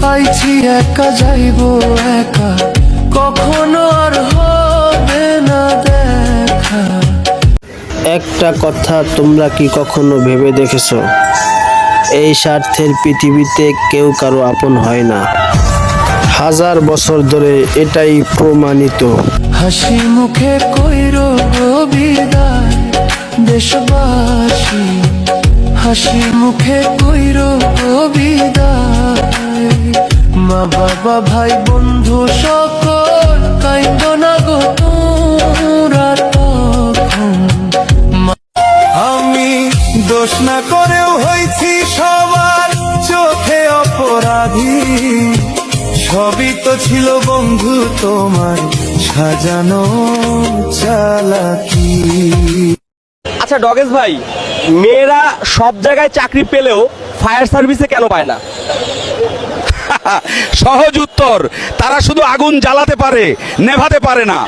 আইছি একা যাইবো একা, কখনো আর হবে না দেখা। একটা কথা তোমরা কি কখনো ভেবে দেখেছো, এই স্বার্থের পৃথিবীতে কেউ কারো আপন হয় না। হাজার বছর ধরে এটাই প্রমাণিত। হাসি মুখে কইরো বিদায় দেশবাসী, হাসি মুখে কইরো বিদায়। মা বাবা ভাই বন্ধু সকল কাইন্দো না গো তোরা তখন। আমি দোষ না করেও হইছি সবার চোখে অপরাধী, সবই তো ছিল বন্ধু তোমার সাজানো চালাকি। আচ্ছা ডগেশ ভাই, মেয়েরা সব জায়গায় চাকরি পেলেও ফায়ার সার্ভিসে কেন পায় না? সহজ উত্তর, তারা শুধু আগুন জ্বালাতে পারে, নেভাতে পারে না।